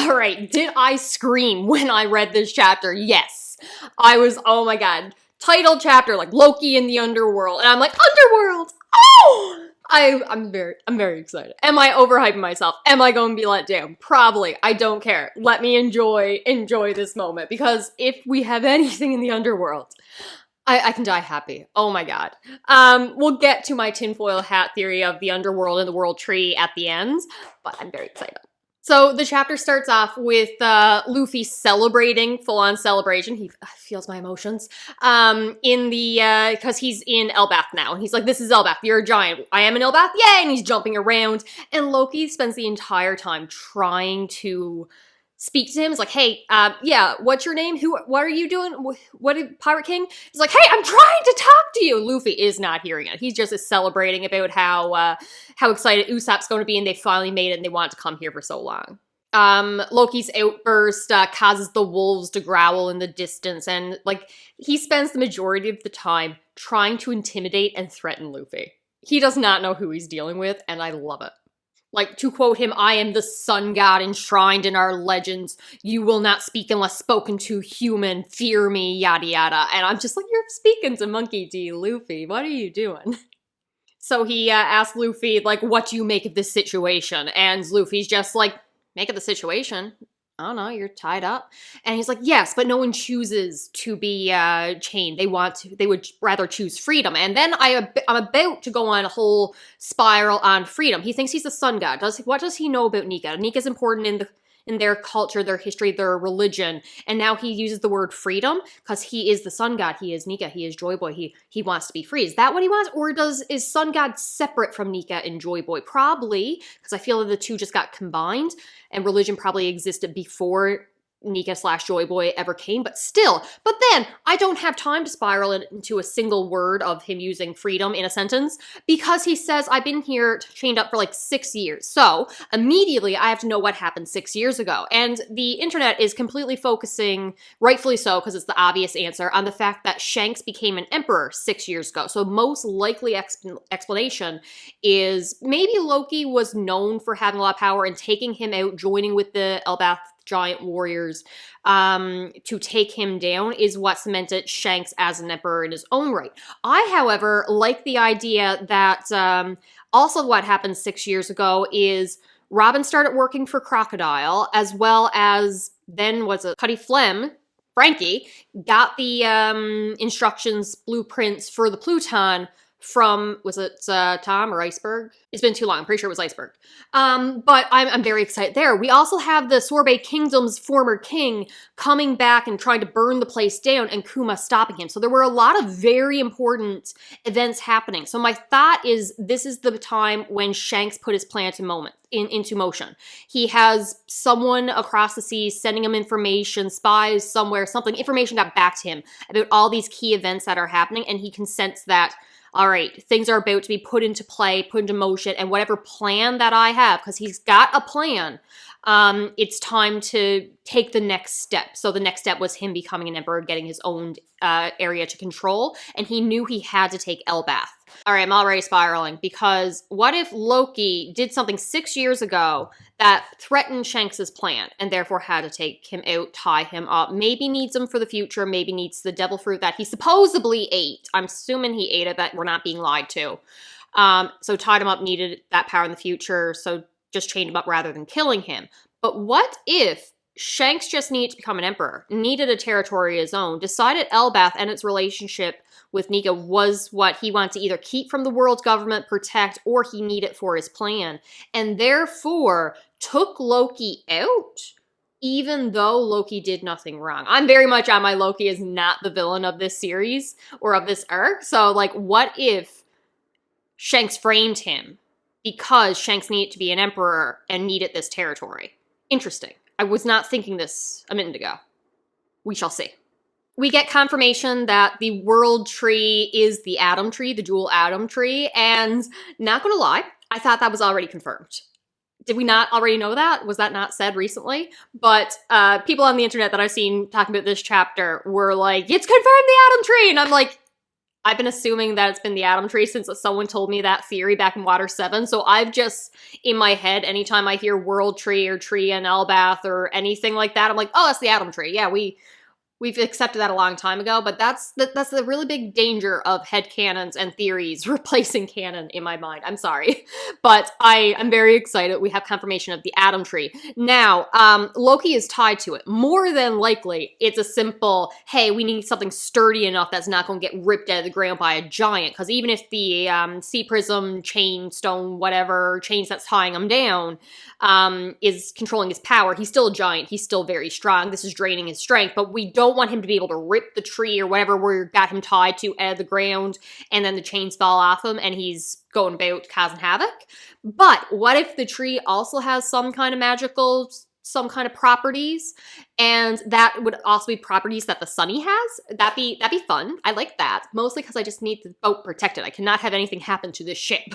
All right, did I scream when I read this chapter? Yes. I was, oh my god. Title chapter, like Loki in the Underworld. And I'm like, Underworld! Oh! I'm very excited. Am I overhyping myself? Am I going to be let down? Probably. I don't care. Let me enjoy this moment, because if we have anything in the Underworld, I can die happy. Oh my god. We'll get to my tinfoil hat theory of the Underworld and the World Tree at the end, but I'm very excited. So the chapter starts off with Luffy celebrating, full-on celebration. He feels my emotions. Because he's in Elbath now. And he's like, this is Elbath, you're a giant. I am in Elbath, yay! And he's jumping around. And Loki spends the entire time trying to speak to him. He's like, hey, yeah, what's your name? What are you doing? Pirate King? He's like, hey, I'm trying to talk to you. Luffy is not hearing it. He's just celebrating about how excited Usopp's going to be, and they finally made it, and they wanted to come here for so long. Loki's outburst causes the wolves to growl in the distance, and like he spends the majority of the time trying to intimidate and threaten Luffy. He does not know who he's dealing with, and I love it. Like, to quote him, I am the sun god enshrined in our legends. You will not speak unless spoken to, human. Fear me, yada yada. And I'm just like, you're speaking to Monkey D. Luffy. What are you doing? So he asks Luffy, like, what do you make of this situation? And Luffy's just like, make of the situation? I don't know, you're tied up. And he's like, yes, but no one chooses to be chained. They would rather choose freedom. And then I'm about to go on a whole spiral on freedom. He thinks he's the sun god. What does he know about Nika? Nika's important in their culture, their history, their religion. And now he uses the word freedom because he is the sun god. He is Nika. He is Joy Boy. He wants to be free. Is that what he wants? Or is sun god separate from Nika and Joy Boy? Probably, because I feel that the two just got combined, and religion probably existed before Nika/Joy Boy ever came, but still. But then, I don't have time to spiral into a single word of him using freedom in a sentence, because he says, I've been here chained up for like 6 years. So, immediately, I have to know what happened 6 years ago. And the internet is completely focusing, rightfully so, because it's the obvious answer, on the fact that Shanks became an emperor 6 years ago. So, most likely explanation is maybe Loki was known for having a lot of power, and taking him out, joining with the Elbath giant warriors to take him down is what cemented Shanks as an emperor in his own right. I, however, like the idea that also what happened 6 years ago is Robin started working for Crocodile, as well as then was it Cuddy Flem, Frankie, got the instructions, blueprints for the Pluton from, was it Tom or Iceberg? It's been too long. I'm pretty sure it was Iceberg. But I'm very excited there. We also have the Sorbet Kingdom's former king coming back and trying to burn the place down, and Kuma stopping him. So there were a lot of very important events happening. So my thought is this is the time when Shanks put his plan into motion. He has someone across the seas sending him information, spies somewhere, information got back to him about all these key events that are happening, and he can sense that, all right, things are about to be put into play, put into motion, and whatever plan that I have, because he's got a plan, it's time to take the next step. So the next step was him becoming an emperor, getting his own area to control, and he knew he had to take Elbath. All right, I'm already spiraling, because what if Loki did something 6 years ago that threatened Shanks' plan, and therefore had to take him out, tie him up, maybe needs him for the future, maybe needs the devil fruit that he supposedly ate. I'm assuming he ate it, that we're not being lied to. So tied him up, needed that power in the future, so just chained him up rather than killing him. But what if Shanks just needed to become an emperor, needed a territory of his own, decided Elbath and its relationship with Nika was what he wanted to either keep from the world's government, protect, or he needed for his plan, and therefore took Loki out, even though Loki did nothing wrong. I'm very much on my Loki is not the villain of this series, or of this arc, so like, what if Shanks framed him because Shanks needed to be an emperor and needed this territory? Interesting. I was not thinking this a minute ago. We shall see. We get confirmation that the world tree is the atom tree, the dual atom tree, and not gonna lie, I thought that was already confirmed. Did we not already know that? Was that not said recently? But people on the internet that I've seen talking about this chapter were like, it's confirmed the atom tree! And I'm like, I've been assuming that it's been the Atom Tree since someone told me that theory back in Water 7, so I've just, in my head, anytime I hear World Tree or Tree in Elbath or anything like that, I'm like, oh, that's the Atom Tree. Yeah, we've accepted that a long time ago, but that's the really big danger of headcanons and theories replacing canon in my mind. I'm sorry. But I'm very excited. We have confirmation of the Atom Tree. Now, Loki is tied to it. More than likely, it's a simple, hey, we need something sturdy enough that's not going to get ripped out of the ground by a giant. Because even if the Sea Prism, Chain, Stone, whatever, chains that's tying him down, is controlling his power, he's still a giant. He's still very strong. This is draining his strength, but we don't want him to be able to rip the tree or whatever we got him tied to out of the ground, and then the chains fall off him and he's going about causing havoc. But what if the tree also has some kind of magical, some kind of properties, and that would also be properties that the Sunny has? That'd be fun. I like that. Mostly because I just need the boat protected. I cannot have anything happen to this ship.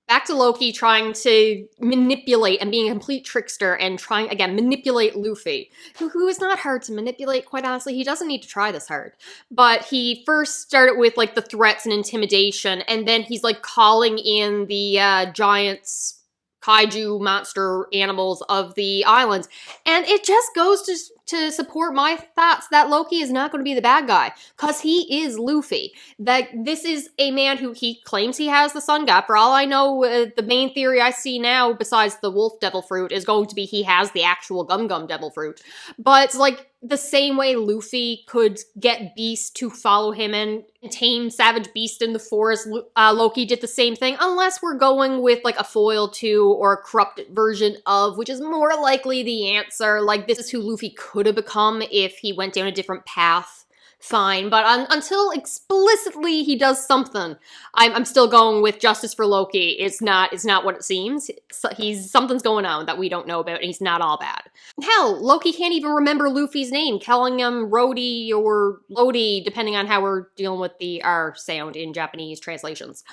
Back to Loki trying to manipulate and being a complete trickster and trying, again, manipulate Luffy, who is not hard to manipulate, quite honestly. He doesn't need to try this hard. But he first started with, like, the threats and intimidation, and then he's, like, calling in the giants, kaiju monster animals of the islands. And it just goes to support my thoughts that Loki is not going to be the bad guy, because he is Luffy. That this is a man who he claims he has the sun god. For all I know, the main theory I see now, besides the wolf devil fruit, is going to be he has the actual Gum Gum devil fruit. But, like, the same way Luffy could get Beast to follow him and tame Savage Beast in the forest, Loki did the same thing, unless we're going with, like, a foil to or a corrupted version of, which is more likely the answer. Like, this is who Luffy could have become if he went down a different path. Fine, but until explicitly he does something, I'm still going with justice for Loki. It's not what it seems. Something's going on that we don't know about, and he's not all bad. Hell, Loki can't even remember Luffy's name, calling him Rhodey or Lodi, depending on how we're dealing with the R sound in Japanese translations.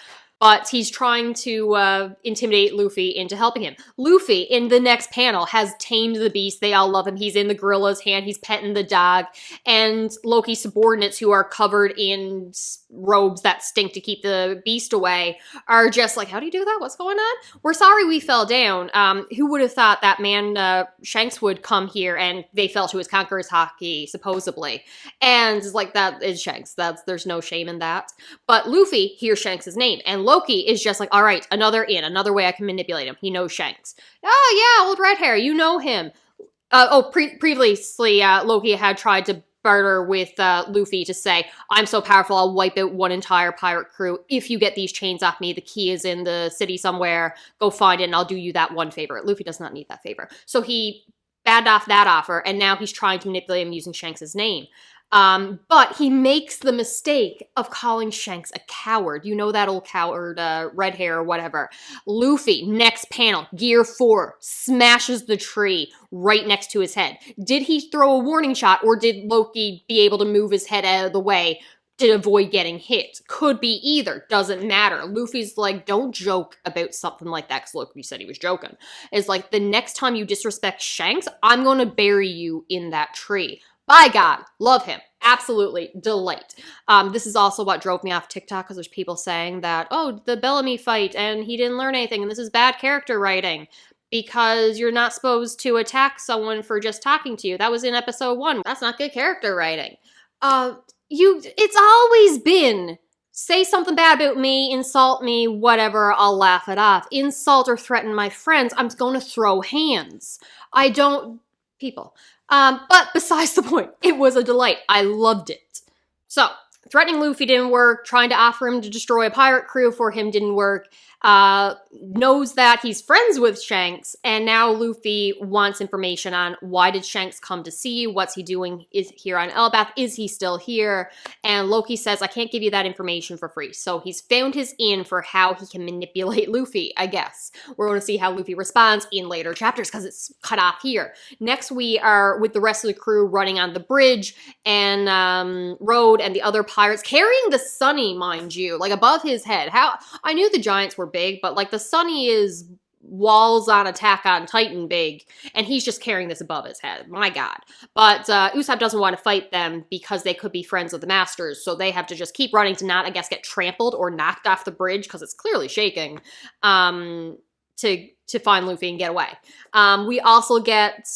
But he's trying to intimidate Luffy into helping him. Luffy, in the next panel, has tamed the beast. They all love him. He's in the gorilla's hand. He's petting the dog. And Loki's subordinates, who are covered in robes that stink to keep the beast away, are just like, how do you do that? What's going on? We're sorry we fell down. Who would have thought that man Shanks would come here and they fell to his conqueror's hockey, supposedly. And it's like, that is Shanks. There's no shame in that. But Luffy hears Shanks' name, and Loki is just like, all right, another way I can manipulate him. He knows Shanks. Oh yeah, old red hair, you know him. Previously, Loki had tried to barter with Luffy to say, I'm so powerful, I'll wipe out one entire pirate crew. If you get these chains off me, the key is in the city somewhere. Go find it and I'll do you that one favor. Luffy does not need that favor. So he bagged off that offer, and now he's trying to manipulate him using Shanks' name. But he makes the mistake of calling Shanks a coward. You know that old coward, red hair or whatever. Luffy, next panel, Gear 4, smashes the tree right next to his head. Did he throw a warning shot, or did Loki be able to move his head out of the way to avoid getting hit? Could be either. Doesn't matter. Luffy's like, don't joke about something like that, because Loki said he was joking. It's like, the next time you disrespect Shanks, I'm going to bury you in that tree. By God, love him. Absolutely, delight. This is also what drove me off TikTok, because there's people saying that, oh, the Bellamy fight, and he didn't learn anything, and this is bad character writing, because you're not supposed to attack someone for just talking to you. That was in episode 1. That's not good character writing. It's always been, say something bad about me, insult me, whatever, I'll laugh it off. Insult or threaten my friends, I'm going to throw hands. I don't... people. But besides the point, it was a delight. I loved it. So, threatening Luffy didn't work. Trying to offer him to destroy a pirate crew for him didn't work. Knows that he's friends with Shanks, and now Luffy wants information on why did Shanks come to see you? What's he doing here on Elbath? Is he still here? And Loki says, I can't give you that information for free. So he's found his in for how he can manipulate Luffy, I guess. We're going to see how Luffy responds in later chapters, because it's cut off here. Next, we are with the rest of the crew running on the bridge, and Road and the other pirates carrying the Sunny, mind you, like above his head. I knew the giants were big, but like the Sunny is walls on Attack on Titan big, and he's just carrying this above his head. My God. But Usopp doesn't want to fight them because they could be friends of the Masters, so they have to just keep running to not, I guess, get trampled or knocked off the bridge because it's clearly shaking to find Luffy and get away. We also get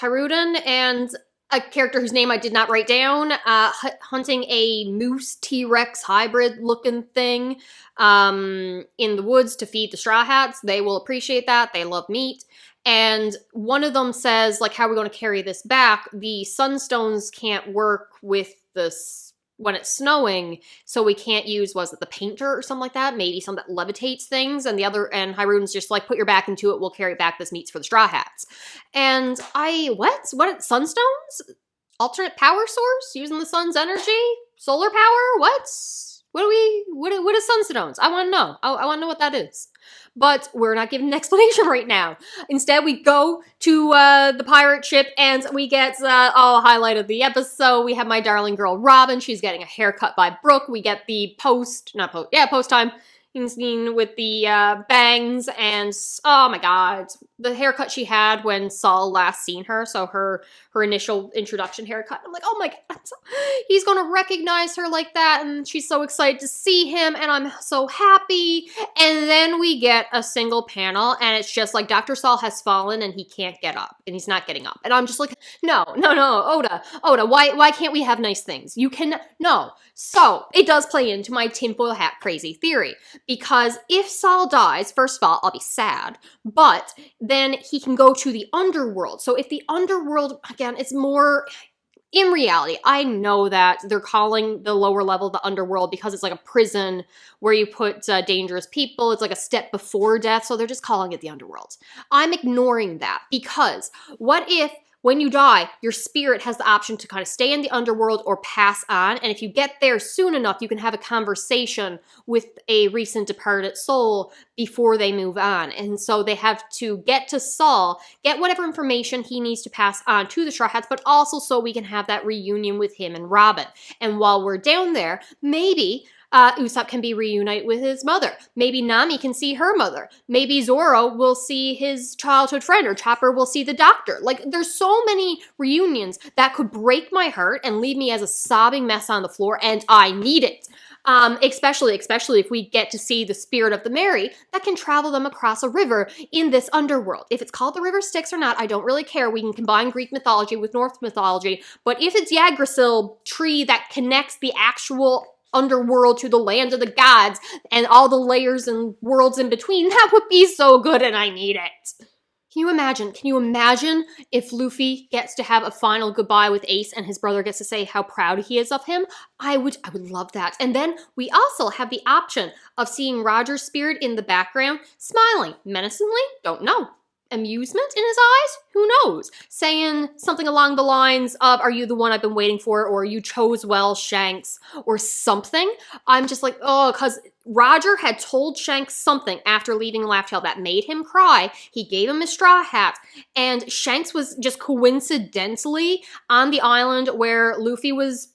Haruden and a character whose name I did not write down, hunting a moose T-Rex hybrid looking thing in the woods to feed the Straw Hats. They will appreciate that. They love meat. And one of them says, like, how are we going to carry this back? The sunstones can't work with this when it's snowing, so we can't use, was it the painter or something like that? Maybe something that levitates things. And Hyruden's just like, put your back into it, we'll carry back, this meat's for the Straw Hats. And what, sunstones? Alternate power source? Using the sun's energy? Solar power? What is sunstones? I want to know. I want to know what that is. But we're not giving an explanation right now. Instead, we go to the pirate ship and we get highlight of the episode. We have my darling girl Robin. She's getting a haircut by Brooke. We get the post time scene with the bangs, and oh my God, the haircut she had when Saul last seen her. So her initial introduction haircut. I'm like, oh my God, he's gonna recognize her like that, and she's so excited to see him, and I'm so happy. And then we get a single panel, and it's just like Dr. Saul has fallen, and he can't get up, and he's not getting up, and I'm just like, no, Oda, why can't we have nice things? You can no. So it does play into my tinfoil hat crazy theory, because if Saul dies, first of all, I'll be sad, but then he can go to the underworld. So if the underworld, again, it's more, in reality, I know that they're calling the lower level the underworld because it's like a prison where you put dangerous people. It's like a step before death, so they're just calling it the underworld. I'm ignoring that because what if when you die, your spirit has the option to kind of stay in the underworld or pass on, and if you get there soon enough, you can have a conversation with a recent departed soul before they move on. And so they have to get to Saul, get whatever information he needs to pass on to the Straw Hats, but also so we can have that reunion with him and Robin. And while we're down there, maybe Usopp can be reunited with his mother. Maybe Nami can see her mother. Maybe Zoro will see his childhood friend, or Chopper will see the doctor. Like, there's so many reunions that could break my heart and leave me as a sobbing mess on the floor, and I need it. Especially if we get to see the spirit of the Mary that can travel them across a river in this underworld. If it's called the River Styx or not, I don't really care. We can combine Greek mythology with Norse mythology. But if it's Yggdrasil tree that connects the actual underworld to the land of the gods and all the layers and worlds in between, that would be so good, and I need it. Can you imagine if Luffy gets to have a final goodbye with Ace and his brother gets to say how proud he is of him? I would love that. And then we also have the option of seeing Roger's spirit in the background, smiling menacingly, don't know. Amusement in his eyes? Who knows? Saying something along the lines of, are you the one I've been waiting for, or you chose well, Shanks, or something. I'm just like, oh, because Roger had told Shanks something after leaving Laugh Tale that made him cry. He gave him a straw hat, and Shanks was just coincidentally on the island where Luffy was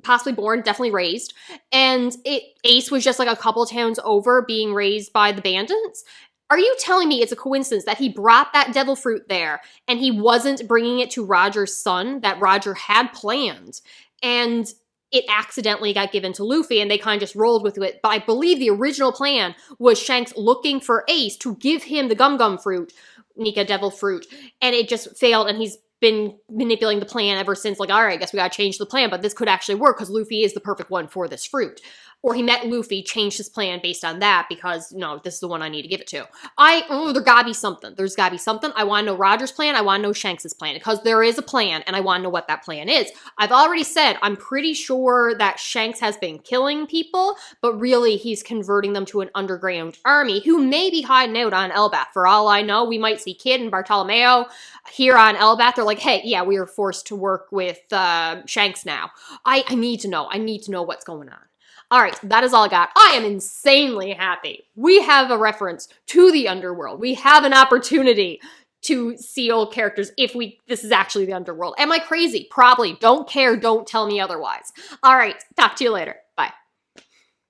possibly born, definitely raised, and Ace was just like a couple towns over being raised by the bandits. Are you telling me it's a coincidence that he brought that devil fruit there and he wasn't bringing it to Roger's son that Roger had planned, and it accidentally got given to Luffy and they kind of just rolled with it? But I believe the original plan was Shanks looking for Ace to give him the gum fruit, Nika devil fruit, and it just failed, and he's been manipulating the plan ever since, like, all right, I guess we gotta change the plan, but this could actually work because Luffy is the perfect one for this fruit. Or he met Luffy, changed his plan based on that because, no, this is the one I need to give it to. There gotta be something. There's gotta be something. I want to know Roger's plan. I want to know Shanks' plan because there is a plan and I want to know what that plan is. I've already said I'm pretty sure that Shanks has been killing people, but really he's converting them to an underground army who may be hiding out on Elbaf. For all I know, we might see Kid and Bartolomeo here on Elbaf. They're like, hey, yeah, we are forced to work with Shanks now. I need to know. I need to know what's going on. All right, that is all I got. I am insanely happy. We have a reference to the underworld. We have an opportunity to see old characters if this is actually the underworld. Am I crazy? Probably. Don't care. Don't tell me otherwise. All right, talk to you later. Bye.